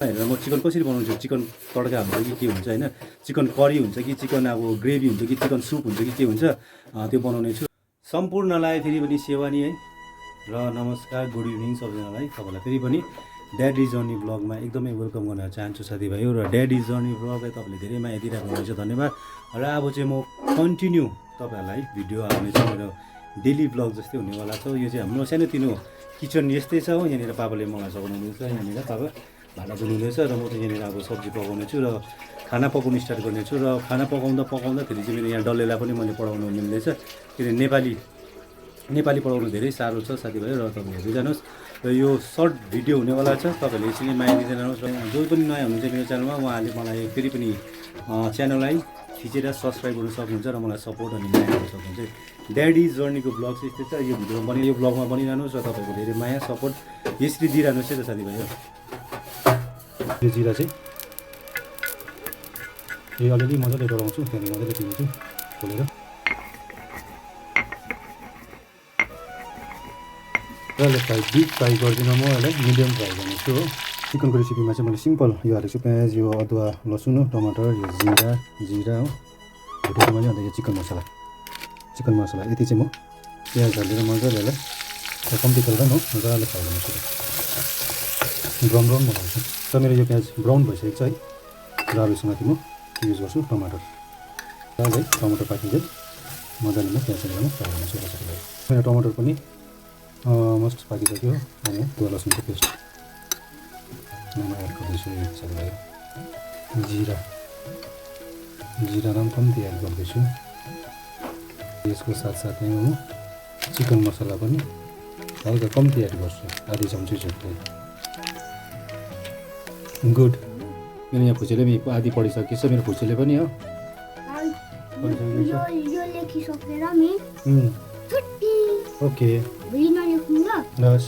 हेरेर म चिकन कसरी बनाउँछु, चिकन तड्का हुन्छ कि के हुन्छ होइन, चिकन करी हुन्छ कि चिकन अब ग्रेभी हुन्छ कि चिकन सुप हुन्छ कि के हुन्छ त्यो बनाउने छु। सम्पूर्णलाई फेरि पनि सेवानी है र नमस्कार, गुड इभिनिङ सबैजनालाई। तपाईँलाई फेरि पनि ड्याडी जर्नी ब्लगमा एकदमै वेलकम गर्न चाहन्छु साथीभाइहरू। र ड्याडी जर्नी ब्लगलाई तपाईँले धेरै माया दिइरहेको हुनुहुन्छ, धन्यवाद। र अब चाहिँ म कन्टिन्यू तपाईँहरूलाई भिडियो आउने चाहिँ मेरो डेली ब्लग जस्तै हुनेवाला छ। यो चाहिँ हाम्रो सानोतिनो किचन यस्तै छ हो। यहाँनिर पापाले मलाई सघाउनुहुन्छ, यहाँनिर पापा भाँडा धुनुहुँदैछ र म चाहिँ यहाँनिर अब सब्जी पकाउने छु र खाना पकाउनु स्टार्ट गर्नेछु। र खाना पकाउँदाखेरि चाहिँ मेरो यहाँ डल्लेलाई पनि मैले पढाउनु मिल्दैछ, किनभने नेपाली पढाउनु धेरै साह्रो छ साथीभाइ। र तपाईँ हेर्दै जानुहोस् र यो सर्ट भिडियो हुनेवाला छ। तपाईँहरूले यसरी माया दिँदै जानुहोस्। र जो पनि नयाँ हुनुहुन्छ मेरो च्यानलमा, उहाँले मलाई फेरि पनि च्यानललाई थिचेर सब्सक्राइब गर्नु सक्नुहुन्छ र मलाई सपोर्ट अनि माया गर्नु सक्नुहुन्छ। ड्याडी जर्नीको ब्लग चाहिँ यस्तै छ। यो भिडियोमा यो ब्लगमा बनिरहनुहोस् र तपाईँको धेरै माया सपोर्ट यसरी दिइरहनुहोस् है त साथीभाइ। यो जिरा चाहिँ अलिअलि मजाले डढाउँछु, त्यहाँदेखि मजाले दिन्छु खोलेर। र यसलाई डिप फ्राई गर्दिनँ, म यसलाई मिडियम फ्राई गर्नेछु हो। चिकनको रेसिपीमा चाहिँ मैले सिम्पल यो हालेको छु, प्याज, यो अदुवा, लसुन, टमाटर, यो जिरा हो भुटेर मैले। अन्त यो चिकन मसला यति चाहिँ म प्याज हालेर मजाले यसलाई कम्ती तेलमा म मजाले फ्राई गर्नेछु, ब्राउन बनाउँछु। र मेरो यो प्याज ब्राउन भइसकेको छ है। र अब यसमा चाहिँ म युज गर्छु टमाटर। है टमाटर पाकिन्छ मजाले म प्याज हालेर फ्राई गर्नेछु। मेरो टमाटर पनि मस्ट पाकिसक्यो अनि अदुवा लसुनको पेस्ट म एड गर्दैछु। साथीभाइ जिरा पनि कम्ती एड गर्दैछु। यसको साथसाथै म चिकन मसला पनि हल्का कम्ती एड गर्छु, आधी चम्ची जति। गुड। मेरो यहाँ फुचेले आधी पढिसकेछ, मेरो फुचेले पनि हो ओके। लस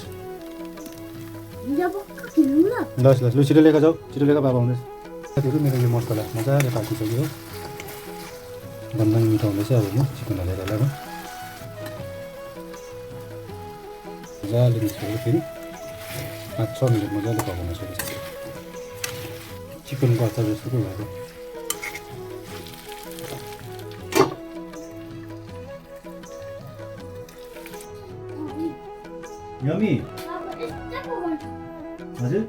लु छिटो लिएर जाऊ, छिटो लिएर बाबा आउँदैछ। साथीहरू मेरो यो मसला मजाले पाकिसक्यो हो। भन्दाङ मिठो हुँदैछ। अब म चिकन हालेर यसलाई मजाले मिक्स गरेर फेरि 5-6 मिनट मजाले पकाउन सक्छ। चिकनको अचार जस्तो पो भएको। यम्मी हजुर।